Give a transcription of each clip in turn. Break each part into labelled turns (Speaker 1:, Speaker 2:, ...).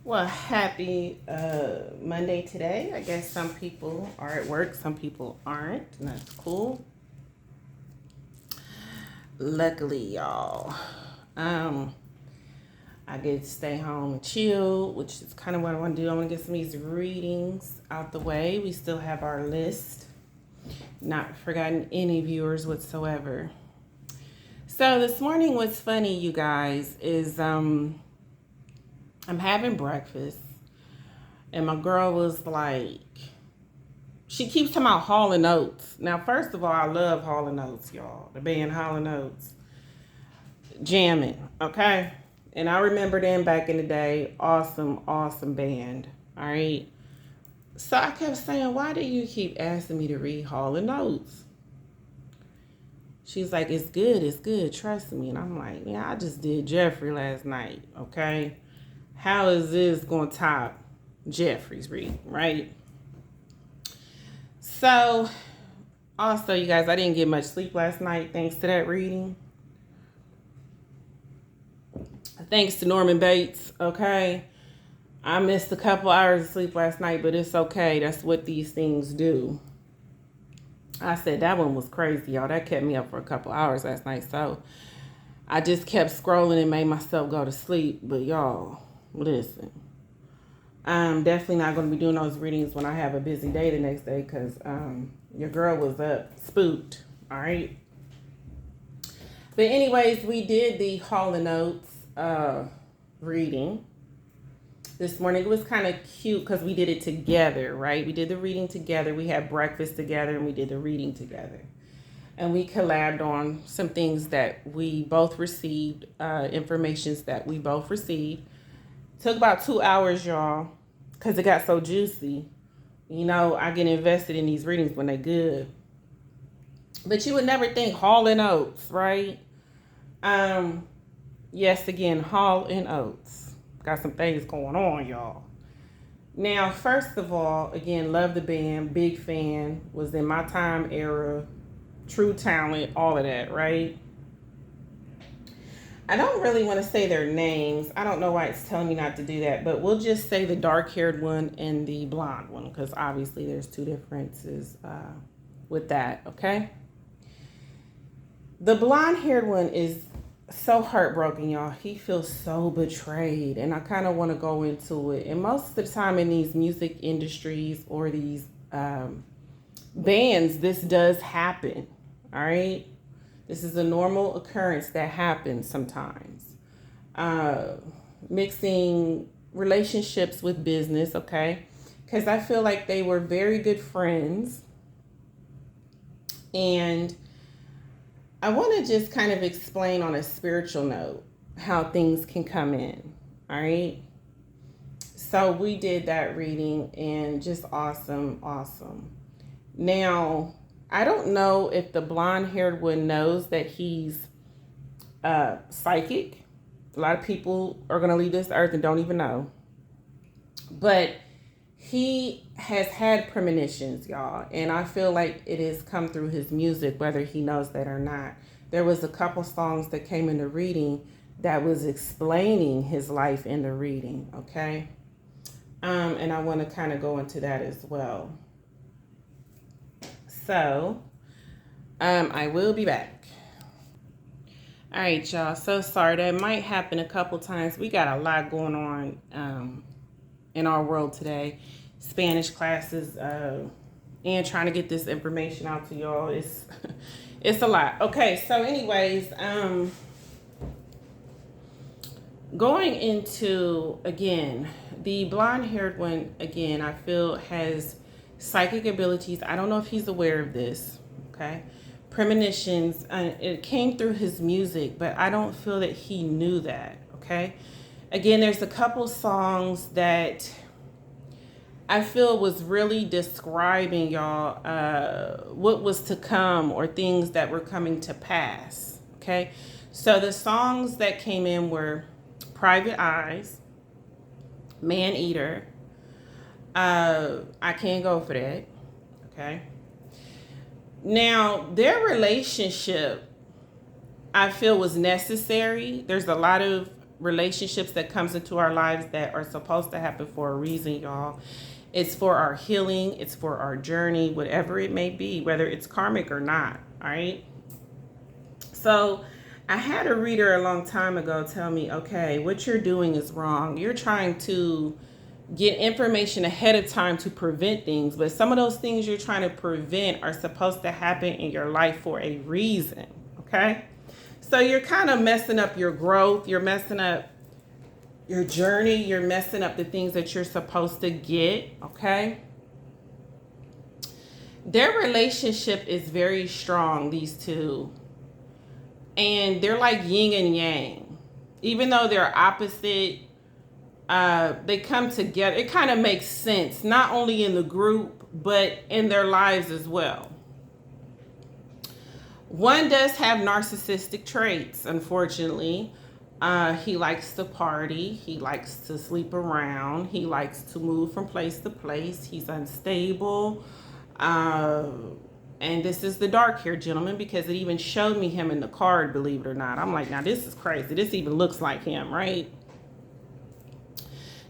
Speaker 1: Well, happy Monday today. I guess some people are at work, some people aren't, and that's cool. Luckily, y'all, I get to stay home and chill, which is kind of what I want to do. I want to get some of these readings out the way. We still have our list, not forgotten any viewers whatsoever. So this morning, what's funny, you guys, is I'm having breakfast, and my girl was like, she keeps talking about Hall Oates. Now, first of all, I love Hall Oates, y'all. The band Hall Oates. Jamming, okay? And I remember them back in the day. Awesome, awesome band, all right? So I kept saying, why do you keep asking me to read Hall Oates? She's like, it's good, trust me. And I'm like, yeah, I just did Jeffrey last night, okay? How is this going to top Jeffrey's read, right? So, also, you guys, I didn't get much sleep last night thanks to that reading. Thanks to Norman Bates, okay? I missed a couple hours of sleep last night, but it's okay. That's what these things do. I said that one was crazy, y'all. That kept me up for a couple hours last night. So, I just kept scrolling and made myself go to sleep. But, y'all, listen. I'm definitely not going to be doing those readings when I have a busy day the next day because your girl was up spooked, all right? But anyways, we did the Hall Oates reading this morning. It was kind of cute because we did it together, right? We did the reading together. We had breakfast together and we did the reading together. And we collabed on some things that we both received, informations that we both received. Took about 2 hours, y'all, because it got so juicy. You know, I get invested in these readings when they're good. But you would never think Hall and Oates, right? Yes, again, Hall and Oates. Got some things going on, y'all. Now, first of all, again, love the band, big fan, was in my time era, true talent, all of that, right? I don't really want to say their names. I don't know why it's telling me not to do that, but we'll just say the dark-haired one and the blonde one, because obviously there's two differences with that, okay? The blonde-haired one is so heartbroken, y'all. He feels so betrayed, and I kind of want to go into it. And most of the time in these music industries or these bands, this does happen, all right? This is a normal occurrence that happens sometimes. Mixing relationships with business, okay? Because I feel like they were very good friends. And I want to just kind of explain on a spiritual note how things can come in, all right? So we did that reading and just awesome, awesome. Now, I don't know if the blonde-haired one knows that he's psychic. A lot of people are going to leave this earth and don't even know. But he has had premonitions, y'all. And I feel like it has come through his music, whether he knows that or not. There was a couple songs that came in the reading that was explaining his life in the reading, okay? And I want to kind of go into that as well. So, I will be back. All right, y'all. So sorry. That might happen a couple times. We got a lot going on in our world today. Spanish classes and trying to get this information out to y'all. It's a lot. Okay, so anyways, going into, again, the blonde-haired one, again, I feel has psychic abilities. I don't know if he's aware of this, okay? Premonitions, it came through his music, but I don't feel that he knew that, okay? Again, there's a couple songs that I feel was really describing, y'all, what was to come or things that were coming to pass, okay? So the songs that came in were Private Eyes, Man Eater, I can't go for that, okay? Now, their relationship, I feel, was necessary. There's a lot of relationships that comes into our lives that are supposed to happen for a reason, y'all. It's for our healing. It's for our journey, whatever it may be, whether it's karmic or not. All right. So I had a reader a long time ago tell me, okay, what you're doing is wrong. You're trying to get information ahead of time to prevent things. But some of those things you're trying to prevent are supposed to happen in your life for a reason. Okay. So you're kind of messing up your growth. You're messing up your journey. You're messing up the things that you're supposed to get. Okay. Their relationship is very strong, these two. And they're like yin and yang. Even though they're opposite, they come together. It kind of makes sense, not only in the group, but in their lives as well. One does have narcissistic traits, unfortunately. He likes to party. He likes to sleep around. He likes to move from place to place. He's unstable. And this is the dark-haired gentleman because it even showed me him in the card, believe it or not. I'm like, now this is crazy. This even looks like him, right?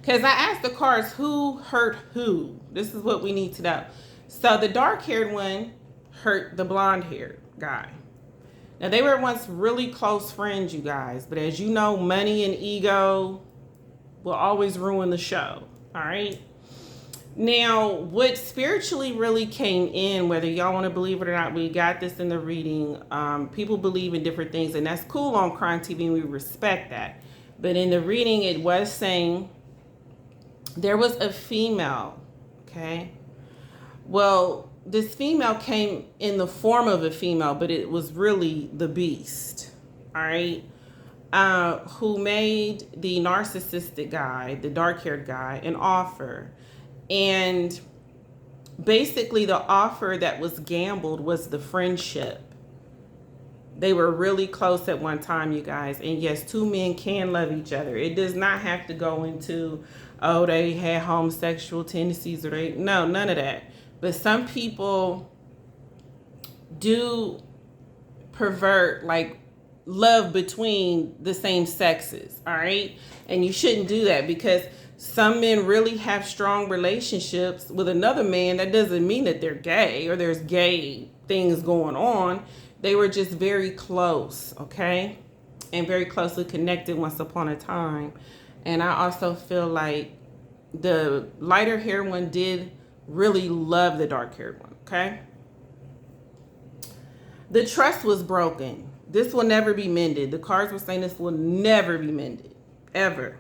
Speaker 1: Because I asked the cards, who hurt who? This is what we need to know. So the dark-haired one hurt the blonde-haired guy. Now, they were once really close friends, you guys. But as you know, money and ego will always ruin the show, all right? Now, what spiritually really came in, whether y'all want to believe it or not, we got this in the reading. People believe in different things, and that's cool on Crime TV, and we respect that. But in the reading, it was saying there was a female, okay? Well, this female came in the form of a female, but it was really the beast, all right? Who made the narcissistic guy, the dark-haired guy, an offer. And basically the offer that was gambled was the friendship. They were really close at one time, you guys. And yes, two men can love each other. It does not have to go into, oh, they had homosexual tendencies or no, none of that. But some people do pervert like love between the same sexes, all right? And you shouldn't do that because some men really have strong relationships with another man. That doesn't mean that they're gay or there's gay things going on. They were just very close, okay? And very closely connected once upon a time. And I also feel like the lighter hair one did really love the dark haired one, okay? The trust was broken. This will never be mended. The cards were saying this will never be mended, ever.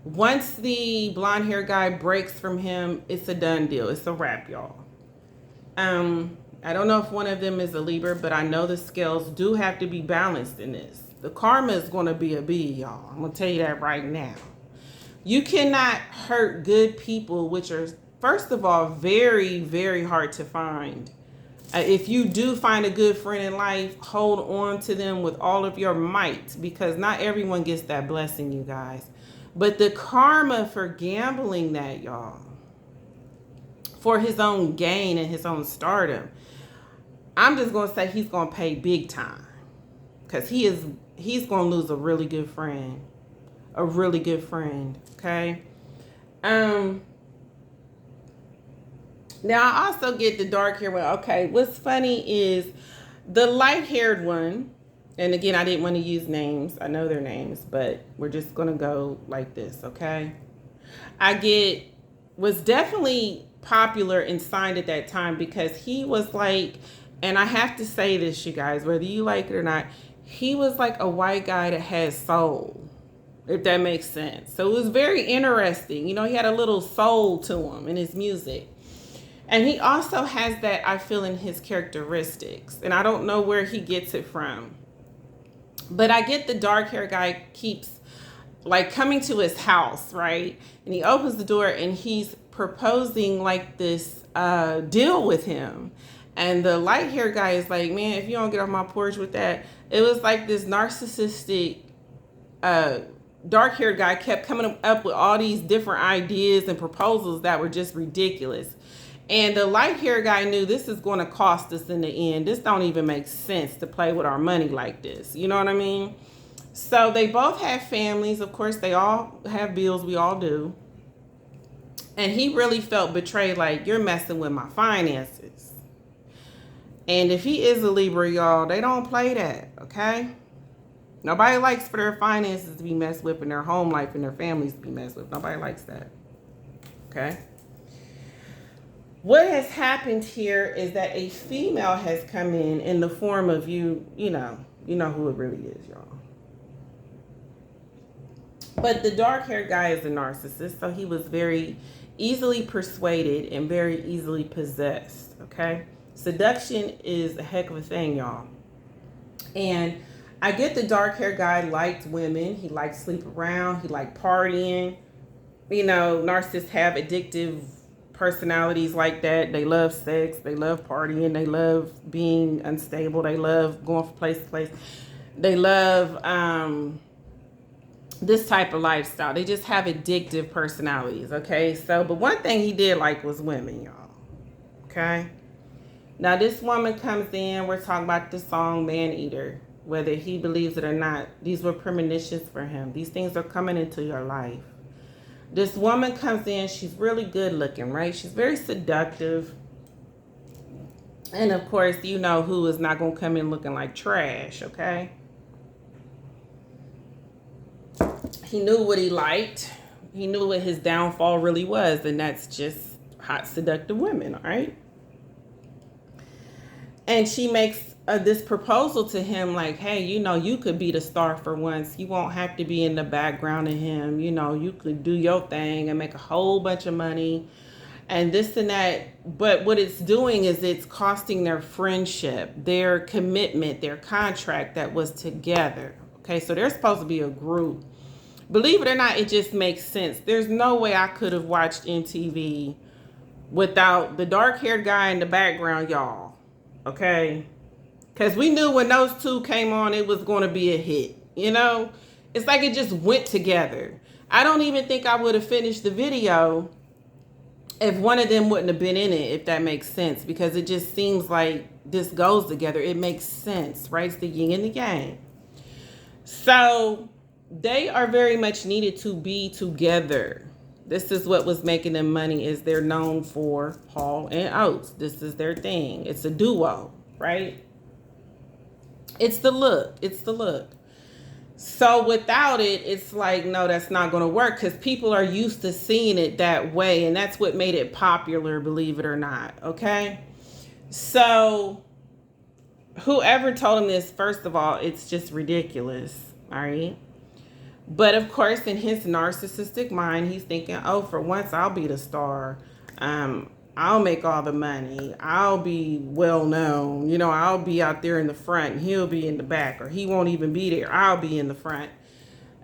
Speaker 1: Once the blonde hair guy breaks from him, it's a done deal. It's a wrap, y'all. I don't know if one of them is a Libra, but I know the scales do have to be balanced in this. The karma is going to be a B, y'all. I'm going to tell you that right now. You cannot hurt good people, which are, first of all, very, very hard to find. If you do find a good friend in life, hold on to them with all of your might because not everyone gets that blessing, you guys. But the karma for gambling that, y'all, for his own gain and his own stardom, I'm just going to say he's going to pay big time because he's going to lose a really good friend, okay? Now, I also get the dark hair one. Okay, what's funny is the light-haired one, and again, I didn't want to use names. I know their names, but we're just going to go like this, okay? Was definitely popular and signed at that time because he was like, and I have to say this, you guys, whether you like it or not, he was like a white guy that had soul, if that makes sense. So it was very interesting. You know, he had a little soul to him in his music. And he also has that, I feel, in his characteristics. And I don't know where he gets it from. But I get the dark hair guy keeps like coming to his house, right? And he opens the door and he's proposing like this deal with him. And the light hair guy is like, man, if you don't get off my porch with that. It was like this narcissistic dark haired guy kept coming up with all these different ideas and proposals that were just ridiculous. And the light hair guy knew this is going to cost us in the end. This don't even make sense to play with our money like this. You know what I mean? So they both have families. Of course, they all have bills. We all do. And he really felt betrayed, like, you're messing with my finances. And if he is a Libra, y'all, they don't play that, okay? Nobody likes for their finances to be messed with and their home life and their families to be messed with. Nobody likes that, okay? What has happened here is that a female has come in the form of you know who it really is, y'all. But the dark-haired guy is a narcissist, so he was very easily persuaded and very easily possessed, okay? Seduction is a heck of a thing, y'all. And I get the dark-haired guy liked women. He liked sleep around. He liked partying. You know, narcissists have addictive personalities like that. They love sex. They love partying. They love being unstable. They love going from place to place. They love this type of lifestyle. They just have addictive personalities, okay? So, but one thing he did like was women, y'all, okay? Now, this woman comes in. We're talking about the song Man Eater. Whether he believes it or not, these were premonitions for him. These things are coming into your life. This woman comes in. She's really good looking, right? She's very seductive. And, of course, you know who is not going to come in looking like trash, okay? He knew what he liked. He knew what his downfall really was, and that's just hot, seductive women, all right? And she makes this proposal to him like, hey, you know, you could be the star for once. You won't have to be in the background of him. You know, you could do your thing and make a whole bunch of money and this and that. But what it's doing is it's costing their friendship, their commitment, their contract that was together. Okay, so they're supposed to be a group. Believe it or not, it just makes sense. There's no way I could have watched MTV without the dark-haired guy in the background, y'all. Okay? Because we knew when those two came on, it was going to be a hit. You know? It's like it just went together. I don't even think I would have finished the video if one of them wouldn't have been in it, if that makes sense. Because it just seems like this goes together. It makes sense, right? It's the yin and the yang. So they are very much needed to be together. This is what was making them money, is they're known for Hall and Oates. This is their thing. It's a duo, right? It's the look. It's the look. So without it, it's like, no, that's not going to work because people are used to seeing it that way. And that's what made it popular, believe it or not. Okay. So whoever told him this, first of all, it's just ridiculous. All right. But of course, in his narcissistic mind, he's thinking, oh, for once I'll be the star. I'll make all the money. I'll be well known. You know, I'll be out there in the front and he'll be in the back, or he won't even be there. I'll be in the front.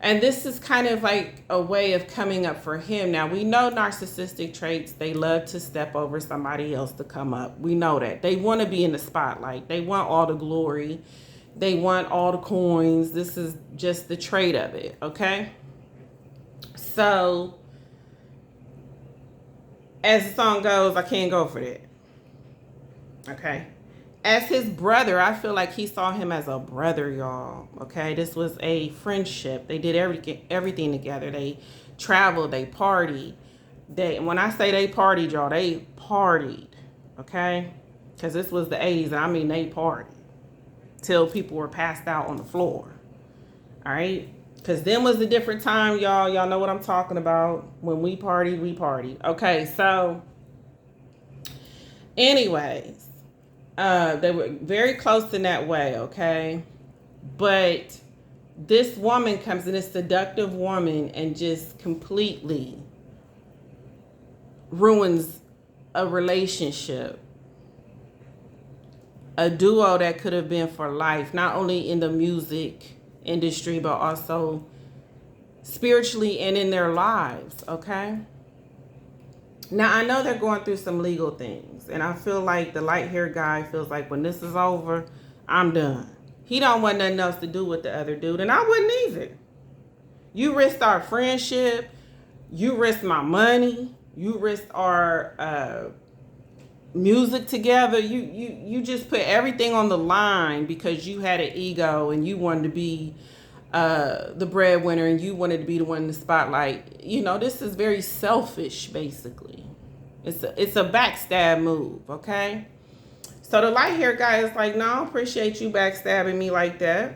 Speaker 1: And this is kind of like a way of coming up for him. Now, we know narcissistic traits. They love to step over somebody else to come up. We know that. They want to be in the spotlight. They want all the glory. They want all the coins. This is just the trait of it, okay? So, as the song goes, I can't go for that. Okay? As his brother, I feel like he saw him as a brother, y'all. Okay? This was a friendship. They did everything together. They traveled. They partied. When I say they partied, y'all, they partied. Okay? Because this was the 80s, and I mean they partied till people were passed out on the floor. All right? Because then was a different time, y'all. Y'all know what I'm talking about. When we partied, we partied. Okay, so anyways, they were very close in that way, okay? But this woman comes in, this seductive woman, and just completely ruins a relationship. A duo that could have been for life, not only in the music industry, but also spiritually and in their lives, okay? Now, I know they're going through some legal things, and I feel like the light-haired guy feels like when this is over, I'm done. He don't want nothing else to do with the other dude, and I wouldn't either. You risked our friendship. You risked my money. You risked our music together. You just put everything on the line because you had an ego and you wanted to be the breadwinner and you wanted to be the one in the spotlight. You know, this is very selfish, basically. It's a backstab move, okay? So the light hair guy is like, no, I don't appreciate you backstabbing me like that.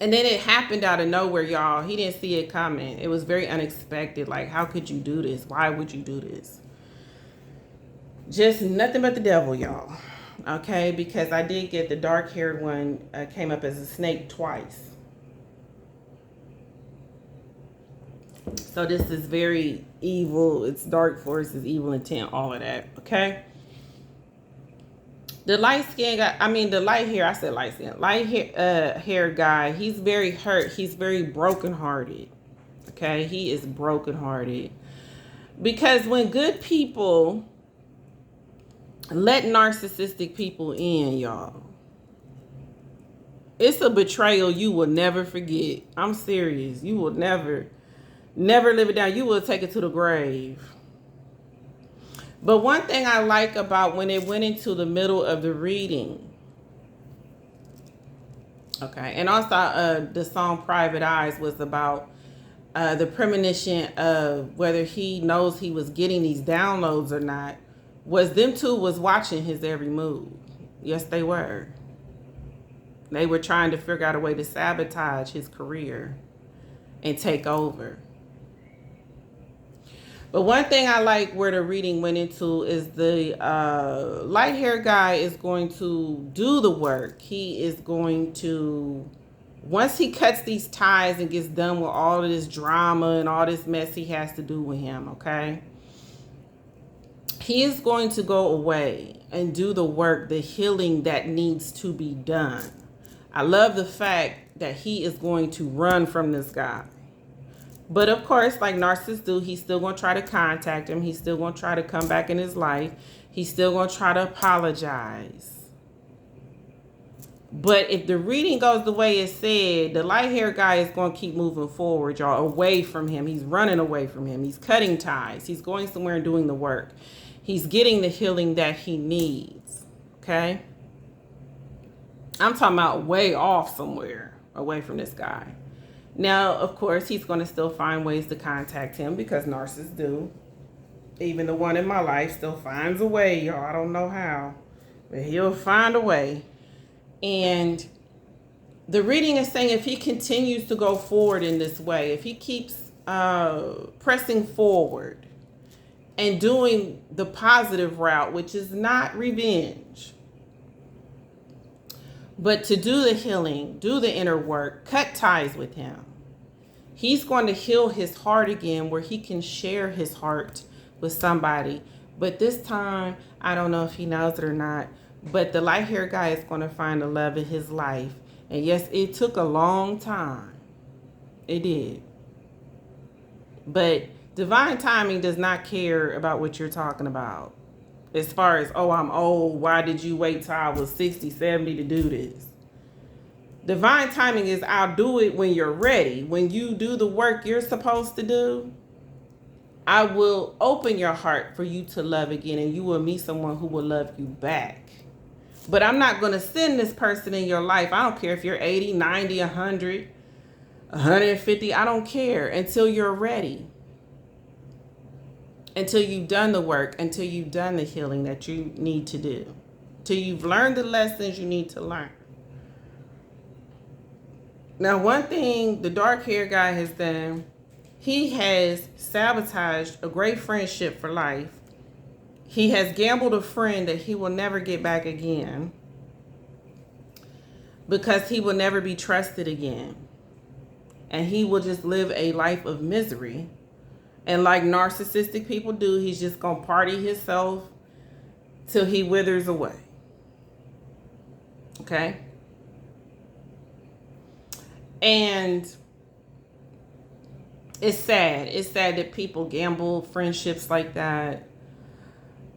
Speaker 1: And then it happened out of nowhere, y'all. He didn't see it coming. It was very unexpected. Like, how could you do this? Why would you do this? Just nothing but the devil, y'all. Okay, because I did get the dark-haired one came up as a snake twice. So this is very evil. It's dark forces, evil intent, all of that. Okay. The light hair guy, he's very hurt. He's very brokenhearted. Okay, he is brokenhearted. Because when good people let narcissistic people in, y'all, it's a betrayal you will never forget. I'm serious. You will never live it down. You will take it to the grave. But one thing I like about when it went into the middle of the reading, okay, and also the song Private Eyes was about the premonition of whether he knows he was getting these downloads or not, was them two was watching his every move. Yes, they were. They were trying to figure out a way to sabotage his career and take over. But one thing I like where the reading went into is the light hair guy is going to do the work. He is going to, once he cuts these ties and gets done with all of this drama and all this mess he has to do with him, okay? He is going to go away and do the work, the healing that needs to be done. I love the fact that he is going to run from this guy. But of course, like narcissists do, he's still going to try to contact him. He's still going to try to come back in his life. He's still going to try to apologize. But if the reading goes the way it said, the light hair guy is going to keep moving forward, y'all, away from him. He's running away from him. He's cutting ties. He's going somewhere and doing the work. He's getting the healing that he needs, okay? I'm talking about way off somewhere, away from this guy. Now, of course, he's going to still find ways to contact him because narcissists do. Even the one in my life still finds a way, y'all. I don't know how, but he'll find a way. And the reading is saying if he continues to go forward in this way, if he keeps pressing forward and doing the positive route, which is not revenge, but to do the healing, do the inner work, cut ties with him, he's going to heal his heart again where he can share his heart with somebody. But this time, I don't know if he knows it or not, but the light hair guy is going to find the love of his life. And yes, it took a long time. It did. But divine timing does not care about what you're talking about. As far as, oh, I'm old. Why did you wait till I was 60, 70 to do this? Divine timing is I'll do it when you're ready. When you do the work you're supposed to do, I will open your heart for you to love again, and you will meet someone who will love you back. But I'm not going to send this person in your life. I don't care if you're 80, 90, 100, 150. I don't care until you're ready. Until you've done the work, until you've done the healing that you need to do. Till you've learned the lessons you need to learn. Now, one thing the dark hair guy has done, he has sabotaged a great friendship for life. He has gambled a friend that he will never get back again because he will never be trusted again. And he will just live a life of misery. And like narcissistic people do, he's just going to party himself till he withers away. Okay? And it's sad. It's sad that people gamble friendships like that.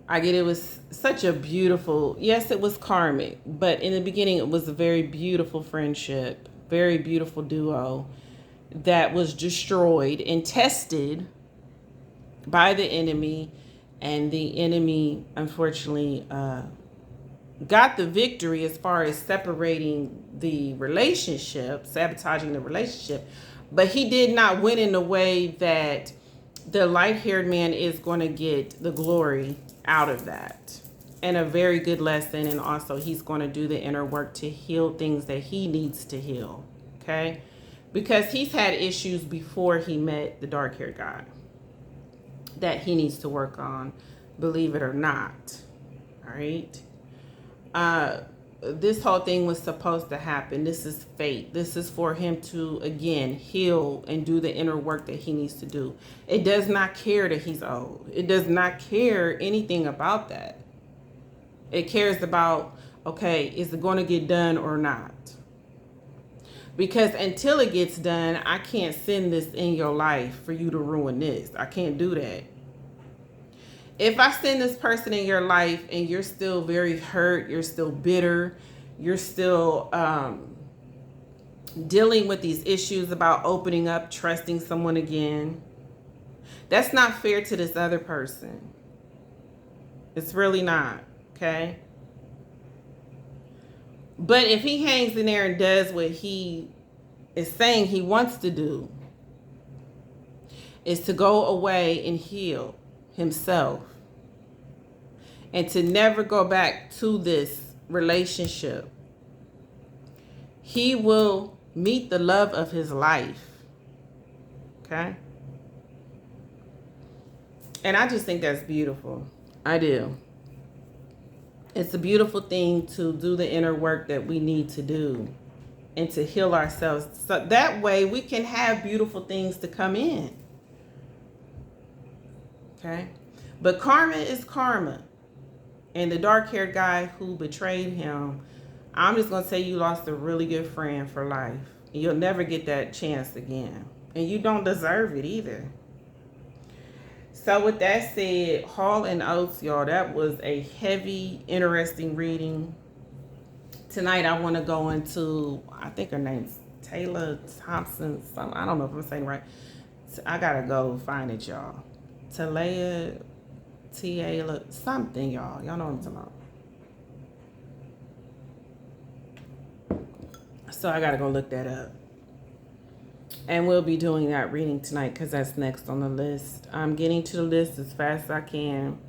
Speaker 1: I get it was such a beautiful, yes, it was karmic, but in the beginning it was a very beautiful friendship, very beautiful duo that was destroyed and tested by the enemy, and the enemy unfortunately got the victory as far as separating the relationship, sabotaging the relationship, but he did not win in the way that the light-haired man is going to get the glory out of that. And a very good lesson. And also he's going to do the inner work to heal things that he needs to heal. Okay? Because he's had issues before he met the dark-haired guy that he needs to work on, believe it or not. All right? This whole thing was supposed to happen. This is fate. This is for him to, again, heal and do the inner work that he needs to do. It does not care that he's old. It does not care anything about that. It cares about, okay, is it going to get done or not? Because until it gets done, I can't send this in your life for you to ruin this. I can't do that. If I send this person in your life and you're still very hurt, you're still bitter, you're still dealing with these issues about opening up, trusting someone again, that's not fair to this other person. It's really not. Okay. But if he hangs in there and does what he is saying he wants to do, is to go away and heal himself and to never go back to this relationship, he will meet the love of his life. Okay. And I just think that's beautiful. I do. It's a beautiful thing to do the inner work that we need to do and to heal ourselves. So that way we can have beautiful things to come in. Okay? But karma is karma. And the dark-haired guy who betrayed him, I'm just going to say you lost a really good friend for life. You'll never get that chance again. And you don't deserve it either. So with that said, Hall and Oates, y'all, that was a heavy, interesting reading. Tonight I want to go into, I think her name's Taylor Thompson. I don't know if I'm saying it right. I got to go find it, y'all. Taylor, something, y'all. Y'all know what I'm talking about. So I got to go look that up. And we'll be doing that reading tonight because that's next on the list. I'm getting to the list as fast as I can.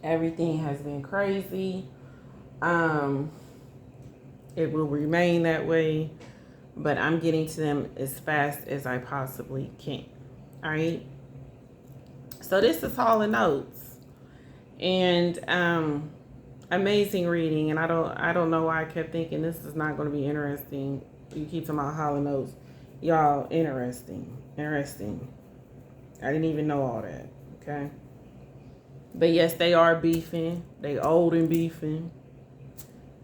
Speaker 1: Everything has been crazy. It will remain that way. But I'm getting to them as fast as I possibly can. All right. So this is Hall Oates. And amazing reading. And I don't know why I kept thinking this is not going to be interesting. You keep talking about Hall Oates. Y'all, interesting. I didn't even know all that, okay? But yes, they are beefing. They old and beefing.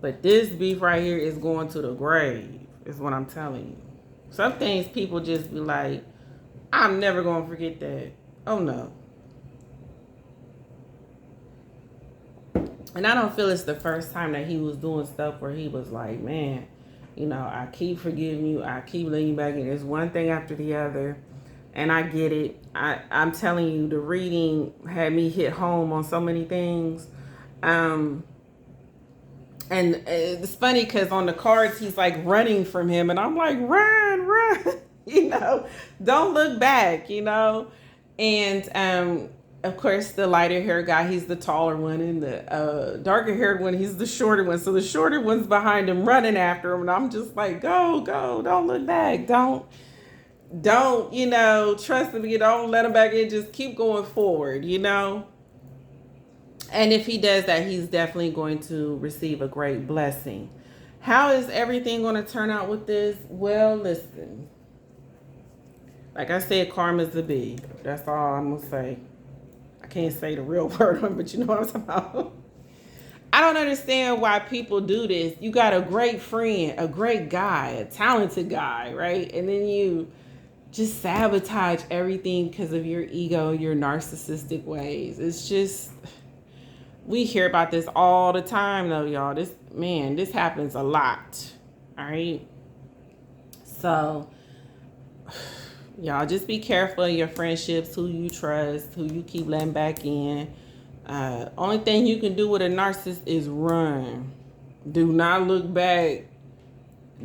Speaker 1: But this beef right here is going to the grave, is what I'm telling you. Some things people just be like, I'm never going to forget that. Oh, no. And I don't feel it's the first time that he was doing stuff where he was like, man, you know, I keep forgiving you. I keep letting you back in. It's one thing after the other. And I get it. I'm telling you, the reading had me hit home on so many things. And it's funny because on the cards, he's like running from him. And I'm like, run, you know, don't look back, you know. And of course, the lighter hair guy, he's the taller one, and the darker haired one, he's the shorter one. So the shorter one's behind him, running after him, and I'm just like, go, don't look back, don't, you know, trust me, don't let him back in, just keep going forward, you know. And if he does that, he's definitely going to receive a great blessing. How is everything going to turn out with this? Well, listen, like I said, karma's a bee. That's all I'm gonna say. Can't say the real word on, but you know what I'm talking about. I don't understand why people do this. You got a great friend, a great guy, a talented guy, right? And then you just sabotage everything because of your ego, your narcissistic ways. It's just, we hear about this all the time though, y'all. This happens a lot. All right. So y'all just be careful of your friendships, who you trust, who you keep letting back in. Only thing you can do with a narcissist is run. Do not look back.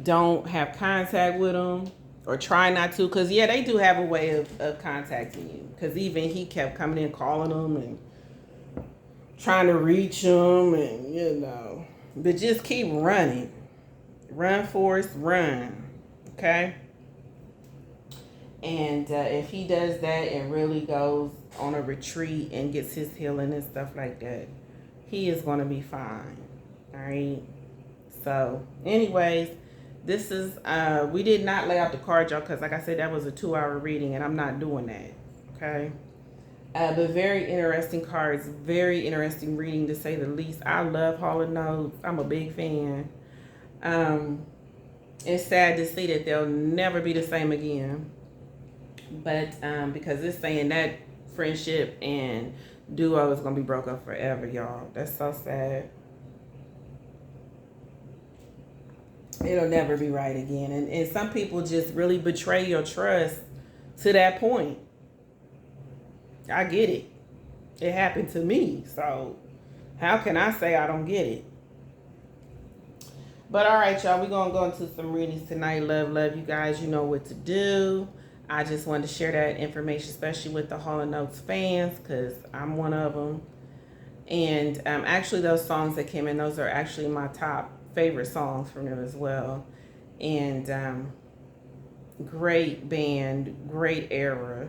Speaker 1: Don't have contact with them, or try not to, because yeah, they do have a way of contacting you, because even he kept coming in calling them and trying to reach them, and but just keep running. Run, Forrest, run. Okay. And if he does that and really goes on a retreat and gets his healing and stuff like that, he is going to be fine. All right. So anyways, this is, we did not lay out the card, y'all, because like I said, that was a 2-hour reading and I'm not doing that. Okay. But very interesting cards, very interesting reading to say the least. I love Hall Oates. I'm a big fan. It's sad to see that they'll never be the same again. But because it's saying that friendship and duo is going to be broke up forever, y'all. That's so sad. It'll never be right again. And some people just really betray your trust to that point. I get it. It happened to me. So how can I say I don't get it? But all right, y'all. We're going to go into some readings tonight. Love you guys. You know what to do. I just wanted to share that information, especially with the Hall Oates fans, because I'm one of them. And actually, those songs that came in, those are actually my top favorite songs from them as well. And great band, great era.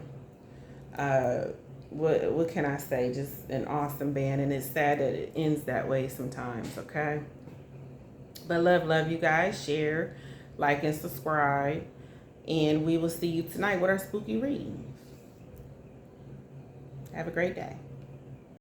Speaker 1: What can I say? Just an awesome band, and it's sad that it ends that way sometimes. Okay. But love you guys. Share, like, and subscribe. And we will see you tonight with our spooky readings. Have a great day.